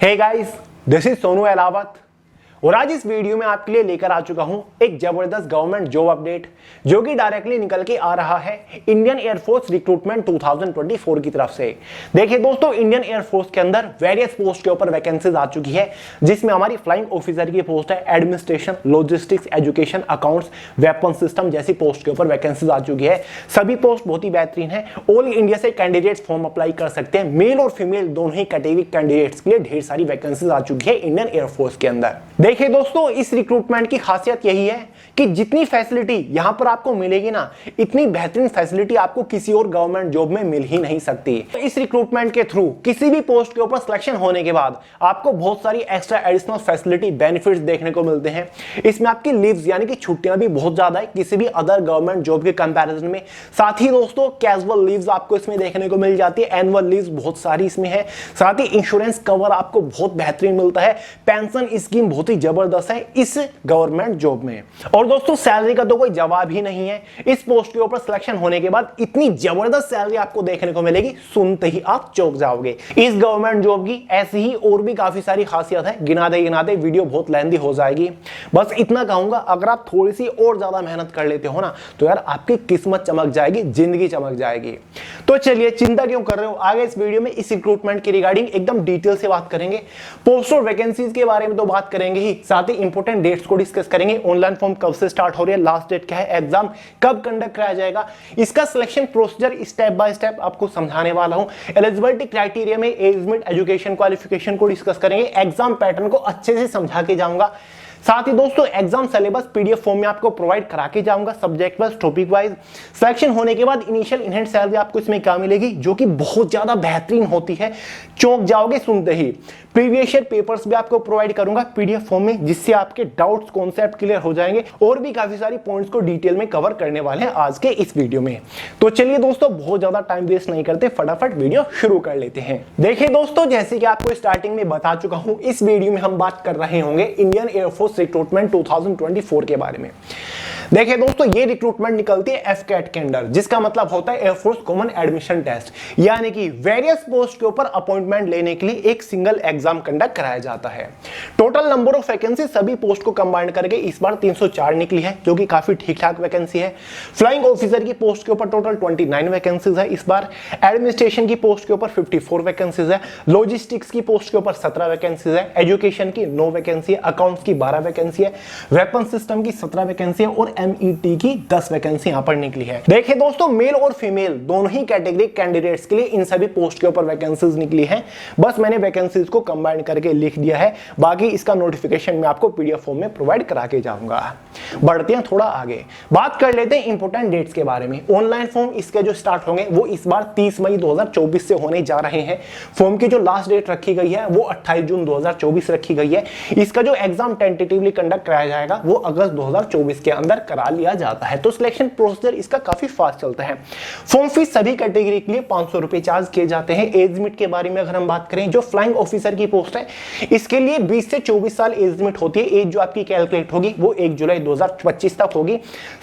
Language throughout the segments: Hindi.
Hey guys, this is Sonu Ahlawat और आज इस वीडियो में आपके लिए लेकर आ चुका हूं एक जबरदस्त गवर्नमेंट जॉब अपडेट जो कि डायरेक्टली निकल के आ रहा है इंडियन एयरफोर्स रिक्रूटमेंट 2024 की तरफ से। देखिए दोस्तों, इंडियन एयरफोर्स के अंदर वेरियस पोस्ट के ऊपर वैकेंसीज आ चुकी है, जिसमें हमारी फ्लाइंग ऑफिसर की पोस्ट है, administration, logistics, education, accounts, weapon system जैसी पोस्ट के ऊपर वैकेंसीज आ चुकी है। सभी पोस्ट बहुत ही बेहतरीन है। ऑल इंडिया से कैंडिडेट्स फॉर्म अप्लाई कर सकते हैं। मेल और फीमेल दोनों ही कैटेगरी कैंडिडेट्स के लिए ढेर सारी वैकेंसीज आ चुकी है इंडियन एयरफोर्स के अंदर। देखिए दोस्तों, इस रिक्रूटमेंट की खासियत यही है कि जितनी फैसिलिटी यहां पर आपको मिलेगी ना, इतनी बेहतरीन फैसिलिटी आपको किसी और गवर्नमेंट जॉब में मिल ही नहीं सकती। तो इस रिक्रूटमेंट के थ्रू किसी भी पोस्ट के ऊपर सिलेक्शन होने के बाद आपको बहुत सारी एक्स्ट्रा एडिशनल फैसिलिटी बेनिफिट्स देखने को मिलते हैं। इसमें आपकी लीव्स यानी कि छुट्टियां भी बहुत ज्यादा है किसी भी अदर गवर्नमेंट जॉब के कंपैरिजन में। साथ ही दोस्तों, कैजुअल लीव्स आपको इसमें देखने को मिल जाती है, एनुअल लीव्स बहुत सारी इसमें है। साथ ही इंश्योरेंस कवर आपको बहुत बेहतरीन मिलता है। पेंशन स्कीम बहुत ही जबरदस्त है इस गवर्नमेंट जॉब में। और दोस्तों, सैलरी का तो कोई जवाब ही नहीं है। इस पोस्ट के ऊपर सिलेक्शन होने के बाद इतनी जबरदस्त सैलरी आपको देखने को मिलेगी, सुनते ही आप चौंक जाओगे। इस गवर्नमेंट जॉब की ऐसी ही और भी काफी सारी खासियत है, गिनाते वीडियो बहुत लेंथी हो जाएगी। बस इतना कहूंगा, अगर आप थोड़ी सी और ज्यादा मेहनत कर लेते हो ना, तो यार आपकी किस्मत चमक जाएगी, जिंदगी चमक जाएगी। तो चलिए, चिंता क्यों कर रहे हो, आगे इस वीडियो में इस रिक्रूटमेंट की रिगार्डिंग एकदम डिटेल से बात करेंगे। पोस्ट और वैकेंसीज के बारे में तो बात करेंगे ही, साथ ही इंपोर्टेंट डेट्स को डिस्कस करेंगे। ऑनलाइन फॉर्म कब से स्टार्ट हो रही है, लास्ट डेट क्या है, एग्जाम कब कंडक्ट कराया जाएगा, इसका selection procedure step by step आपको समझाने वाला हूं। एलिजिबिलिटी क्राइटेरिया में एज लिमिट, एजुकेशन क्वालिफिकेशन को डिस्कस करेंगे। एग्जाम पैटर्न को अच्छे से समझा के जाऊंगा। साथ ही दोस्तों, एग्जाम सिलेबस पीडीएफ फॉर्म में आपको प्रोवाइड करा के जाऊंगा, subject wise, topic wise. Selection होने के बाद इनिशियल इनहेंड सैलरी आपको इसमें क्या मिलेगी, जो कि बहुत ज्यादा बेहतरीन होती है, चौंक जाओगे सुनते ही। प्रीवियस ईयर पेपर्स भी आपको प्रोवाइड करूंगा पीडीएफ फॉर्म में, जिससे आपके डाउट्स कॉन्सेप्ट क्लियर हो जाएंगे। और भी काफी सारी पॉइंट्स को डिटेल में कवर करने वाले हैं आज के इस वीडियो में। तो चलिए दोस्तों, बहुत ज्यादा टाइम वेस्ट नहीं करते, फटाफट वीडियो शुरू कर लेते हैं। देखिए दोस्तों, जैसे कि आपको स्टार्टिंग में बता चुका हूं, इस वीडियो में हम बात कर रहे होंगे इंडियन एयरफोर्स रिक्रूटमेंट 2024 के बारे में। देखिए दोस्तों, ये रिक्रूटमेंट निकलती है एफकेट के अंडर, जिसका मतलब होता है एयरफोर्स कॉमन एडमिशन टेस्ट, यानी कि वेरियस पोस्ट के ऊपर अपॉइंटमेंट लेने के लिए एक सिंगल एग्जाम कंडक्ट कराया जाता है। टोटल नंबर ऑफ वैकेंसी सभी पोस्ट को कंबाइन करके इस बार 304 निकली है, जो कि काफी ठीक ठाक वैकेंसी है। फ्लाइंग ऑफिसर की पोस्ट के ऊपर टोटल 29 वैकेंसीज है इस बार। एडमिनिस्ट्रेशन की पोस्ट के ऊपर 54 वैकेंसीज है। लॉजिस्टिक्स की पोस्ट के ऊपर 17 वैकेंसीज है। एजुकेशन की 9 वैकेंसी है। अकाउंट्स की 12 वैकेंसी है। वेपन सिस्टम की 17 वैकेंसी है और एमईटी की 10 वैकेंसी यहां पर निकली है। देखिए दोस्तों, मेल और फीमेल दोनों ही कैटेगरी कैंडिडेट्स के लिए इन सभी पोस्ट के ऊपर वैकेंसीज निकली हैं। बस मैंने वैकेंसीज को कंबाइन करके लिख दिया है, बाकी इसका नोटिफिकेशन मैं आपको पीडीएफ फॉर्म में प्रोवाइड करा के जाऊंगा। बढ़ते हैं थोड़ा आगे, बात कर लेते हैं इंपोर्टेंट डेट्स के बारे में। ऑनलाइन फॉर्म इसके जो स्टार्ट होंगे वो इस बार 30 मई 2024 से होने जा रहे हैं। फॉर्म की जो लास्ट डेट रखी गई है वो 28 जून 2024 रखी गई है। इसका जो एग्जाम टेंटेटिवली कंडक्ट कराया जाएगा वो अगस्त 2024 के अंदर करा लिया जाता है। तो सिलेक्शन प्रोसीजर इसका काफी फास्ट चलता है। फॉर्म फीस सभी कैटेगरी के लिए 500 रुपए चार्ज किए जाते हैं। एज लिमिट के बारे में अगर हम बात करें, जो फ्लाइंग ऑफिसर की पोस्ट है इसके लिए 20 से 24 साल एज लिमिट होती है। एज जो आपकी कैलकुलेट होगी वो 1 जुलाई 2025 तक होगी।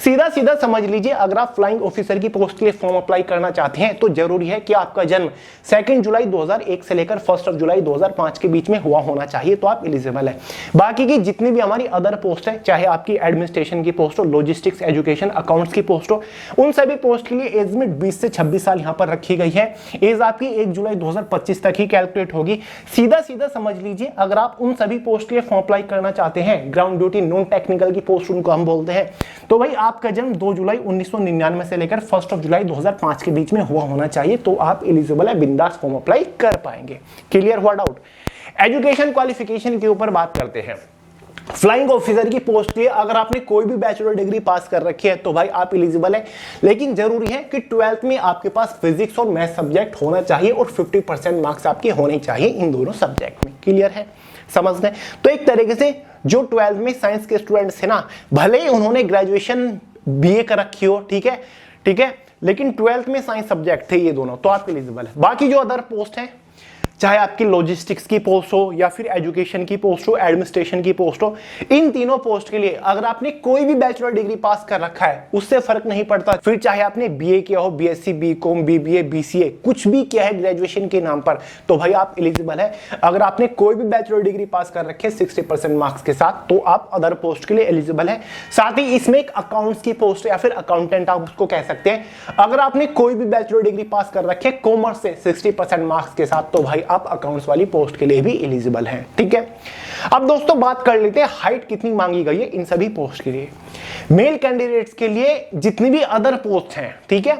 सीधा सीधा समझ लीजिए, अगर आप फ्लाइंग ऑफिसर की पोस्ट के लिए फॉर्म अप्लाई करना चाहते हैं तो जरूरी है कि आपका जन्म 2 जुलाई 2001 से लेकर 1 जुलाई 2005 के बीच में हुआ होना चाहिए, तो आप एलिजिबल है। बाकी की जितनी भी हमारी अदर पोस्ट है, चाहे आपकी एडमिनिस्ट्रेशन की पोस्ट हो, लॉजिस्टिक्स, एजुकेशन, अकाउंट्स की पोस्ट हो, उन सभी पोस्ट के लिए एज लिमिट 20 से 26 साल यहां पर रखी गई है। एज आपकी 1 जुलाई 2025 तक ही कैलकुलेट होगी। सीधा सीधा समझ लीजिए, अगर आप उन सभी पोस्ट के लिए फॉर्म अप्लाई करना चाहते हैं, ग्राउंड ड्यूटी, नॉन टेक्निकल की पोस्ट उनको हम बोलते हैं, तो भाई आपका जन्म 2 जुलाई 1999 से लेकर 1 जुलाई 2005 के बीच में हुआ होना चाहिए, तो आप एलिजिबल है, बिंदास फॉर्म अप्लाई कर पाएंगे। क्लियर हुआ डाउट? एजुकेशन क्वालिफिकेशन के ऊपर बात करते हैं। फ्लाइंग ऑफिसर की पोस्ट के लिए अगर आपने कोई भी बैचलर डिग्री पास कर रखी है तो भाई आप एलिजिबल है, लेकिन जरूरी है कि 12th में आपके पास फिजिक्स और मैथ सब्जेक्ट होना चाहिए और 50% मार्क्स आपके होने चाहिए इन दोनों सब्जेक्ट में। क्लियर है? समझ गए? तो एक तरीके से जो 12th में साइंस के स्टूडेंट्स है ना, भले ही उन्होंने ग्रेजुएशन बीए कर रखी हो, ठीक है, लेकिन 12th में साइंस सब्जेक्ट थे ये दोनों, तो आप एलिजिबल है। बाकी जो अदर पोस्ट है, चाहे आपकी लॉजिस्टिक्स की पोस्ट हो या फिर एजुकेशन की पोस्ट हो, एडमिनिस्ट्रेशन की पोस्ट हो, इन तीनों पोस्ट के लिए अगर आपने कोई भी बैचलर डिग्री पास कर रखा है उससे फर्क नहीं पड़ता। फिर चाहे आपने बीए किया हो, बीएससी, बीकॉम, बीबीए, बीसीए, कुछ भी किया है ग्रेजुएशन के नाम पर, तो भाई आप एलिजिबल है। अगर आपने कोई भी बैचलर डिग्री पास कर रखे 60% मार्क्स के साथ, तो आप अदर पोस्ट के लिए एलिजिबल है। साथ ही इसमें एक अकाउंट्स की पोस्ट या फिर अकाउंटेंट आप उसको कह सकते हैं। अगर आपने कोई भी बैचलर डिग्री पास कर रखे कॉमर्स से 60% मार्क्स के साथ, तो भाई आप अकाउंट्स वाली पोस्ट के लिए भी एलिजिबल हैं। ठीक है, अब दोस्तों बात कर लेते हैं हाइट कितनी मांगी गई है इन सभी पोस्ट के लिए। मेल कैंडिडेट्स के लिए जितनी भी अदर पोस्ट हैं, ठीक है,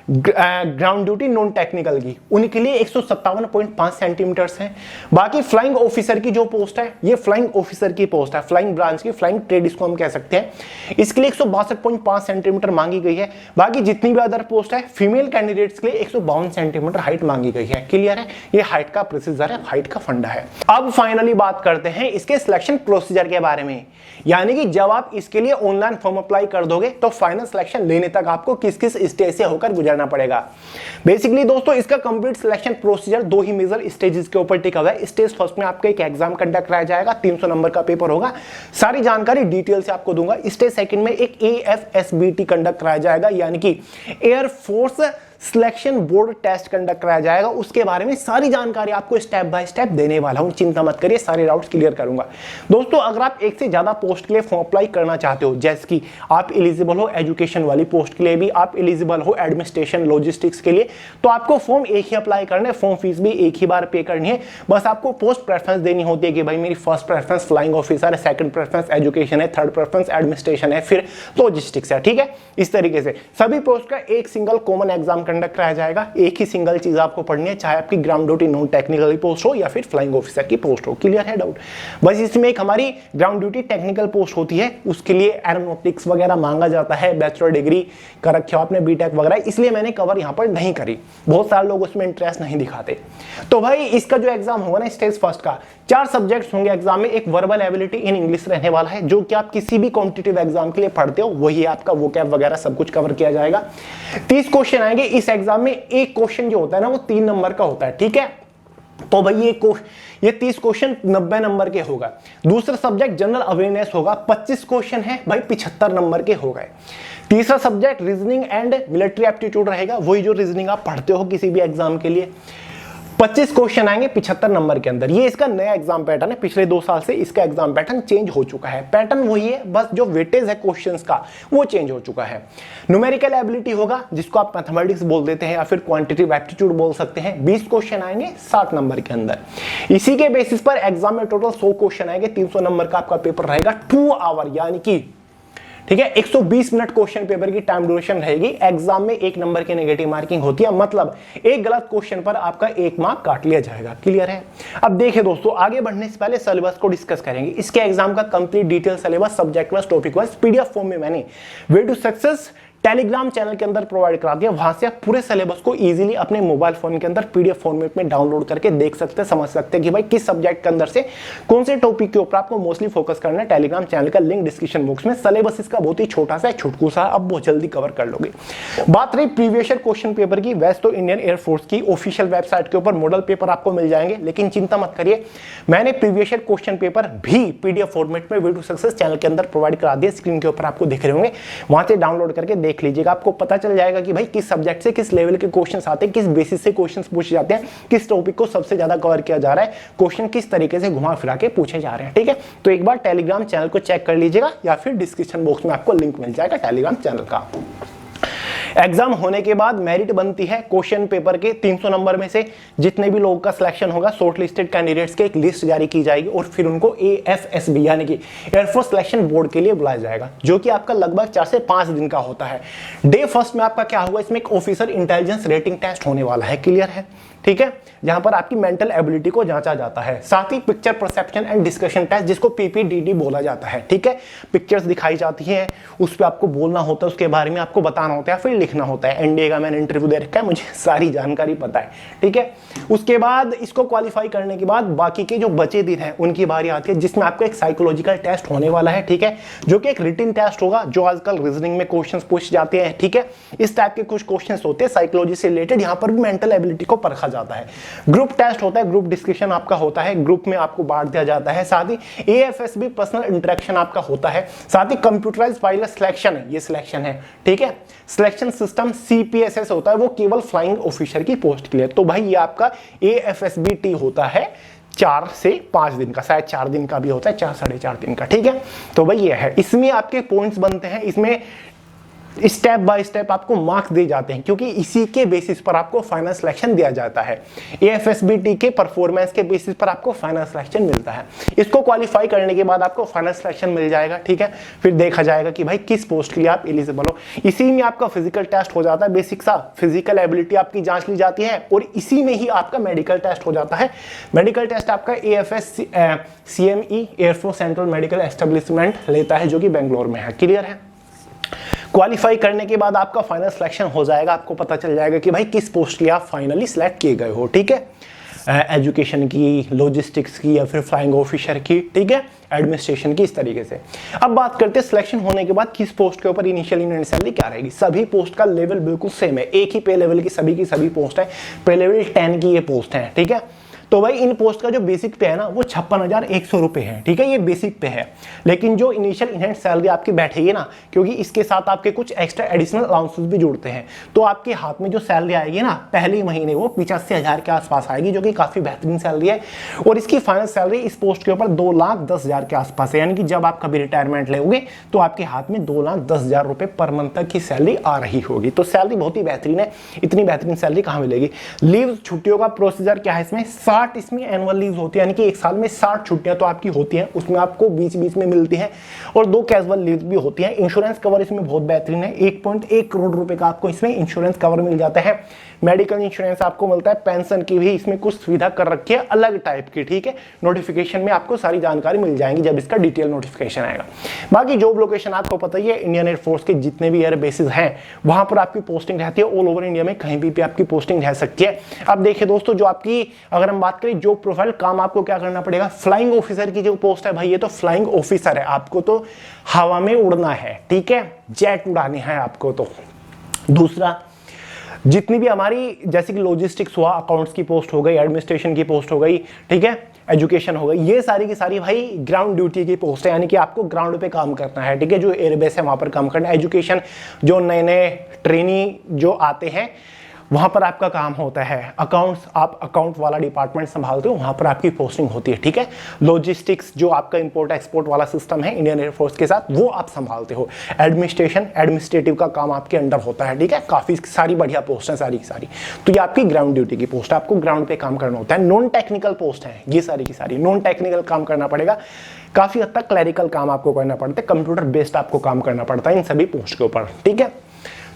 ग्राउंड ड्यूटी नॉन टेक्निकल की, उनके लिए 157.5 सेंटीमीटर हैं। बाकी फ्लाइंग ऑफिसर की जो पोस्ट है, ये फ्लाइंग ऑफिसर की पोस्ट है, फ्लाइंग ब्रांच की, फ्लाइंग ट्रेड इसको हम कह सकते हैं, इसके लिए 162.5 सेंटीमीटर मांगी गई है। बाकी जितनी भी अदर पोस्ट है फीमेल कैंडिडेट्स के लिए 152 सेंटीमीटर हाइट मांगी गई है। क्लियर है, ये हाइट का प्रोसीजर है, हाइट का फंडा है। अब फाइनली बात करते हैं इसके सिलेक्शन प्रोसीजर के बारे में, यानी कि जब आप इसके लिए ऑनलाइन फॉर्म अप्लाई कर दोगे तो फाइनल सिलेक्शन लेने तक आपको किस किस स्टेज से होकर गुजरना पड़ेगा। बेसिकली दोस्तों इसका कंप्लीट सिलेक्शन प्रोसीजर 2 ही मेजर स्टेजेस के ऊपर टिका हुआ है। स्टेज फर्स्ट में आपका एक एग्जाम कंडक्ट कराया जाएगा, 300 नंबर का पेपर होगा, सारी जानकारी डिटेल से आपको दूंगा। स्टेज सेकंड में एक AFSBT कंडक्ट कराया जाएगा, यानी कि air force selection board test conduct कराया जाएगा। उसके बारे में सारी जानकारी आपको स्टेप बाय स्टेप देने वाला हूं, चिंता मत करिए, सारे डाउट्स क्लियर करूंगा। दोस्तों अगर आप एक से ज्यादा पोस्ट के लिए फॉर्म अप्लाई करना चाहते हो, जैसे कि आप एलिजिबल हो एजुकेशन वाली पोस्ट के लिए भी, आप एलिजिबल हो एडमिनिस्ट्रेशन लॉजिस्टिक्स के लिए, तो आपको फॉर्म एक ही अप्लाई करना है, फॉर्म फीस भी एक ही बार पे करनी है। बस आपको पोस्ट प्रेफरेंस देनी होती है कि भाई मेरी फर्स्ट प्रेफरेंस फ्लाइंग ऑफिसर है, सेकंड प्रेफरेंस एजुकेशन है, थर्ड प्रेफरेंस एडमिनिस्ट्रेशन है, फिर लॉजिस्टिक्स है। ठीक है, इस तरीके से सभी पोस्ट का एक सिंगल कॉमन एग्जाम कंडक्ट कराया जाएगा। एक ही सिंगल चीज आपको पढ़नी है, चाहे आपकी ground duty non technical post हो या फिर फ्लाइंग ऑफिसर की पोस्ट हो। क्लियर है डाउट? बस इसमें एक हमारी ग्राउंड ड्यूटी टेक्निकल पोस्ट होती है, उसके लिए एरोनॉटिक्स वगैरह मांगा जाता है, बैचलर डिग्री कर रखी हो आपने, बीटेक वगैरह, इसलिए मैंने कवर यहां पर नहीं करी। बहुत सारे लोग उसमें इंटरेस्ट नहीं दिखाते। तो भाई इसका जो एग्जाम होगा ना स्टेज फर्स्ट का, 4 सब्जेक्ट्स होंगे एग्जाम में। एक वर्बल एबिलिटी इन इंग्लिश रहने वाला है, जो कि आप किसी भी कॉम्पिटिटिव एग्जाम के लिए पढ़ते हो, वही आपका वोकैब वगैरह सब कुछ कवर किया जाएगा। 30 क्वेश्चन आएंगे इस एग्जाम में। एक क्वेश्चन जो होता है ना वो 3 नंबर का होता है। ठीक है, तो भाई ये 30 क्वेश्चन 90 नंबर के होगा। दूसरा सब्जेक्ट जनरल अवेयरनेस होगा, 25 क्वेश्चन है भाई, 75 नंबर के हो गए। तीसरा subject reasoning and military aptitude रहेगा, वही जो रीजनिंग आप पढ़ते हो किसी भी एग्जाम के लिए। 25 क्वेश्चन आएंगे 75 नंबर के अंदर। ये इसका नया एग्जाम पैटर्न है, पिछले 2 साल से इसका एग्जाम पैटर्न चेंज हो चुका है। पैटर्न वही है, बस जो वेटेज है क्वेश्चंस का वो चेंज हो चुका है। न्यूमेरिकल एबिलिटी होगा, जिसको आप मैथमेटिक्स बोल देते हैं या फिर क्वांटिटेटिव एप्टीट्यूड बोल सकते हैं। 20 क्वेश्चन आएंगे 60 नंबर के अंदर। इसी के बेसिस पर एग्जाम में टोटल 100 क्वेश्चन आएंगे, 300 नंबर का आपका पेपर रहेगा। 2 आवर यानी कि ठीक है 120 मिनट क्वेश्चन पेपर की टाइम ड्यूरेशन रहेगी। एग्जाम में 1 नंबर की नेगेटिव मार्किंग होती है, मतलब एक गलत क्वेश्चन पर आपका 1 मार्क काट लिया जाएगा। क्लियर है? अब देखिए दोस्तों, आगे बढ़ने से पहले सिलेबस को डिस्कस करेंगे। इसके एग्जाम का complete detail syllabus subject wise topic wise PDF form में मैंने way to success telegram channel के अंदर प्रोवाइड करा दिया। वहां से आप पूरे सिलेबस को इजीली अपने मोबाइल फोन के अंदर पीडीएफ फॉर्मेट में डाउनलोड करके देख सकते हैं, समझ सकते हैं कि भाई किस सब्जेक्ट के अंदर से कौन से टॉपिक के ऊपर आपको मोस्टली फोकस करना है। टेलीग्राम चैनल का लिंक डिस्क्रिप्शन बॉक्स में। सिलेबस इसका बहुत ही छोटा सा है, छुटकू सा, अब बहुत जल्दी कवर कर लोगे। बात रही प्रीवियस ईयर क्वेश्चन पेपर की, वैसे तो इंडियन एयरफोर्स की ऑफिशियल वेबसाइट के ऊपर मॉडल पेपर आपको मिल जाएंगे, लेकिन चिंता मत करिए, मैंने प्रीवियस ईयर क्वेश्चन पेपर भी पीडीएफ फॉर्मेट में वे टू सक्सेस चैनल के अंदर प्रोवाइड करा दिया। स्क्रीन के ऊपर आपको दिख रहे होंगे, वहां से डाउनलोड करके देख लीजिएगा, आपको पता चल जाएगा कि भाई किस सब्जेक्ट से किस लेवल के क्वेश्चंस आते हैं, किस बेसिस से क्वेश्चंस पूछे जाते हैं, किस टॉपिक को सबसे ज्यादा कवर किया जा रहा है, क्वेश्चन किस तरीके से घुमा फिरा के पूछे जा रहे हैं। ठीक है, तो एक बार टेलीग्राम चैनल को चेक कर लीजिएगा या फिर डिस्क्रिप्शन बॉक्स में आपको लिंक मिल जाएगा टेलीग्राम चैनल का। एग्जाम होने के बाद मेरिट बनती है क्वेश्चन पेपर के 300 नंबर में से जितने भी लोगों का सिलेक्शन होगा, शॉर्ट लिस्टेड कैंडिडेट्स की एक लिस्ट जारी की जाएगी और फिर उनको AFSB यानी कि एयरफोर्स सिलेक्शन बोर्ड के लिए बुलाया जाएगा, जो कि आपका लगभग 4 से 5 दिन का होता है। डे फर्स्ट में आपका क्या होगा, इसमें एक ऑफिसर इंटेलिजेंस रेटिंग टेस्ट होने वाला है। क्लियर है? ठीक है, जहां पर आपकी मेंटल एबिलिटी को जांचा जाता है। साथ ही picture perception and discussion test, जिसको PPDD बोला जाता है। ठीक है, पिक्चर्स दिखाई जाती हैं, उस पर आपको बोलना होता है, उसके बारे में आपको बताना होता है, फिर लिखना होता है। एनडीए का मैंने इंटरव्यू दे रखा है, मुझे सारी जानकारी पता है, ठीक है। उसके बाद इसको क्वालिफाई करने के बाद बाकी के जो बचे दिन हैं उनकी बारी आती है, जिसमें आपका एक साइकोलॉजिकल टेस्ट होने वाला है, ठीक है, जो कि एक रिटन टेस्ट होगा, जो आजकल रीजनिंग में क्वेश्चंस पूछ जाते हैं, ठीक है। इस टाइप के कुछ क्वेश्चंस होते हैं साइकोलॉजी से रिलेटेड, यहां पर भी मेंटल एबिलिटी को परखा जाता है। ग्रुप टेस्ट होता है, ग्रुप डिस्कशन आपका होता है, ग्रुप में आपको बांट दिया जाता है। साथ ही एएफएसबी पर्सनल इंटरेक्शन आपका होता है। साथ ही कंप्यूटराइज्ड फाइल सिलेक्शन है, ये सिलेक्शन है, ठीक है। सिलेक्शन सिस्टम सीपीएसएस होता है, वो केवल फ्लाइंग ऑफिसर की पोस्ट के लिए। तो भाई ये आपका एएफएसबी होता है 4 से 5 दिन का, शायद 4 दिन का भी होता है, 4 साढ़े 4 दिन का, ठीक है। तो भाई ये है, इसमें आपके पॉइंट्स बनते हैं, इसमें स्टेप बाय स्टेप आपको मार्क्स दिए जाते हैं, क्योंकि इसी के बेसिस पर आपको फाइनल सिलेक्शन दिया जाता है। एएफएसबी के परफॉर्मेंस के बेसिस पर आपको फाइनल सिलेक्शन मिलता है। इसको क्वालिफाई करने के बाद आपको फाइनल सिलेक्शन मिल जाएगा, ठीक है। फिर देखा जाएगा कि भाई किस पोस्ट के लिए आप एलिजिबल हो। इसी में आपका फिजिकल टेस्ट हो जाता है, बेसिक सा फिजिकल एबिलिटी आपकी जांच ली जाती है, और इसी में ही आपका मेडिकल टेस्ट हो जाता है। मेडिकल टेस्ट आपका AFS CME air force central medical establishment लेता है, जो कि बेंगलोर में है। क्लियर है। क्वालिफाई करने के बाद आपका फाइनल सिलेक्शन हो जाएगा, आपको पता चल जाएगा कि भाई किस पोस्ट के लिए आप फाइनली सिलेक्ट किए गए हो, ठीक है। एजुकेशन की, लॉजिस्टिक्स की, या फिर फ्लाइंग ऑफिसर की, ठीक है, एडमिनिस्ट्रेशन की, इस तरीके से। अब बात करते हैं सिलेक्शन होने के बाद किस पोस्ट के ऊपर इनिशियल यूनिट सैलरी क्या रहेगी। सभी पोस्ट का लेवल बिल्कुल सेम है, एक ही पे लेवल की सभी पोस्ट है। पे लेवल 10 की ये पोस्ट है, ठीक है। तो भाई इन पोस्ट का जो बेसिक पे है ना, वो 56,100 रुपए है, ठीक है, ये बेसिक पे है। लेकिन जो इनिशियल इनहैंड सैलरी आपकी बैठेगी ना, क्योंकि इसके साथ आपके कुछ एक्स्ट्रा एडिशनल अलाउंसेस भी जुड़ते हैं, तो आपके हाथ में जो सैलरी आएगी ना पहले महीने, वो 85,000 के आसपास आएगी, जो कि काफी बेहतरीन सैलरी है। और इसकी फाइनल सैलरी इस पोस्ट के ऊपर 2,10,000 के आसपास है, यानी कि जब आप कभी रिटायरमेंट लोगे तो आपके हाथ में 2,10,000 रुपए पर मंथ तक की सैलरी आ रही होगी। तो सैलरी बहुत ही बेहतरीन है, इतनी बेहतरीन सैलरी कहां मिलेगी। लीव छुट्टियों का प्रोसीजर क्या है इसमें, 60 इसमें एनुअल लीव होती है, यानी कि एक साल में 60 छुट्टियां तो आपकी होती हैं, उसमें आपको बीच बीच में मिलती हैं, और 2 कैजुअल लीव भी होती हैं। इंश्योरेंस कवर इसमें बहुत बेहतरीन है, 1.1 करोड़ रुपए का आपको इसमें इंश्योरेंस कवर मिल जाता है। मेडिकल इंश्योरेंस आपको मिलता है, पेंशन की भी इसमें कुछ सुविधा कर रखी है अलग टाइप की, ठीक है। नोटिफिकेशन में आपको सारी जानकारी मिल जाएगी जब इसका डिटेल नोटिफिकेशन आएगा। बाकी जॉब लोकेशन आपको पता ही है, इंडियन एयरफोर्स के जितने भी एयर बेसिस हैं वहां पर आपकी पोस्टिंग रहती है। ऑल ओवर इंडिया में कहीं भी आपकी पोस्टिंग रह सकती है। अब देखिए दोस्तों, जो आपकी अगर हम बात करें जॉब प्रोफाइल, काम आपको क्या करना पड़ेगा। फ्लाइंग ऑफिसर की जो पोस्ट है भाई, ये तो फ्लाइंग ऑफिसर है, आपको तो हवा में उड़ना है, ठीक है, जेट उड़ाने हैं आपको। तो दूसरा, जितनी भी हमारी जैसे कि लॉजिस्टिक्स हुआ, अकाउंट्स की पोस्ट हो गई, एडमिनिस्ट्रेशन की पोस्ट हो गई, ठीक है, एजुकेशन हो गई, ये सारी की सारी भाई ग्राउंड ड्यूटी की पोस्ट है, यानी कि आपको ग्राउंड पे काम करना है, ठीक है। जो एयरबेस है वहां पर काम करना है। एजुकेशन, जो नए नए ट्रेनी जो आते हैं वहां पर आपका काम होता है। अकाउंट्स, आप अकाउंट वाला डिपार्टमेंट संभालते हो, वहां पर आपकी पोस्टिंग होती है, ठीक है। लॉजिस्टिक्स, जो आपका इंपोर्ट एक्सपोर्ट वाला सिस्टम है इंडियन एयरफोर्स के साथ, वो आप संभालते हो। एडमिनिस्ट्रेशन, एडमिनिस्ट्रेटिव का काम आपके अंडर होता है, ठीक है। काफी सारी बढ़िया पोस्ट है सारी की सारी। तो ये आपकी ग्राउंड ड्यूटी की पोस्ट है, आपको ग्राउंड पे काम करना होता है। नॉन टेक्निकल पोस्ट है ये सारी की सारी, नॉन टेक्निकल काम करना पड़ेगा। काफी हद तक क्लैरिकल काम आपको करना पड़ता है, कंप्यूटर बेस्ड आपको काम करना पड़ता है इन सभी पोस्ट के ऊपर, ठीक है।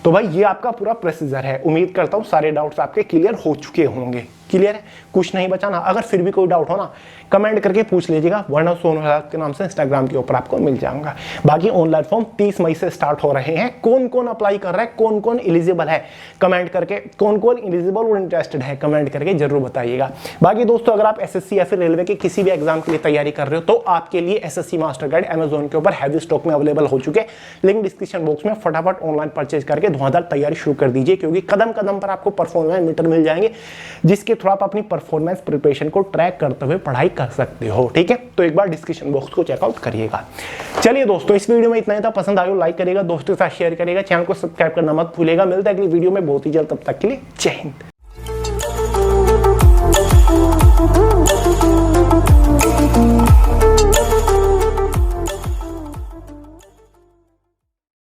तो भाई ये आपका पूरा प्रोसीजर है। उम्मीद करता हूं सारे डाउट्स आपके क्लियर हो चुके होंगे। क्लियर है, कुछ नहीं बचा ना। अगर फिर भी कोई डाउट हो ना, कमेंट करके पूछ लीजिएगा, वरना सोनू हेल्थ के नाम से इंस्टाग्राम के ऊपर आपको मिल जाऊंगा। बाकी ऑनलाइन फॉर्म 30 मई से स्टार्ट हो रहे हैं। कौन कौन अप्लाई कर रहा है, कौन कौन एलिजिबल है, कमेंट करके, कौन कौन एलिजिबल और इंटरेस्टेड है, कमेंट करके जरूर बताइएगा। बाकी दोस्तों, अगर आप एसएससी या फिर रेलवे के किसी भी एग्जाम के लिए तैयारी कर रहे हो, तो आपके लिए एसएससी मास्टर गाइड अमेजोन के ऊपर हैवी स्टॉक में अवेलेबल हो चुके हैं। लिंक डिस्क्रिप्शन बॉक्स में, फटाफट ऑनलाइन परचेज करके धुआंधार तैयारी शुरू कर दीजिए, क्योंकि कदम कदम पर आपको परफॉर्मेंस मीटर मिल जाएंगे, जिसके थ्रू आप अपनी परफॉर्मेंस प्रिपरेशन को ट्रैक करते हुए पढ़ाई कर सकते हो, ठीक है। तो एक बार डिस्क्रिप्शन बॉक्स को चेकआउट करिएगा। चलिए दोस्तों, इस वीडियो में इतना ही था। पसंद आया लाइक करिएगा, दोस्तों के साथ शेयर करिएगा, चैनल को सब्सक्राइब करना मत भूलिएगा। मिलता है अगली वीडियो में बहुत ही जल्द, तब तक के लिए जय हिंद।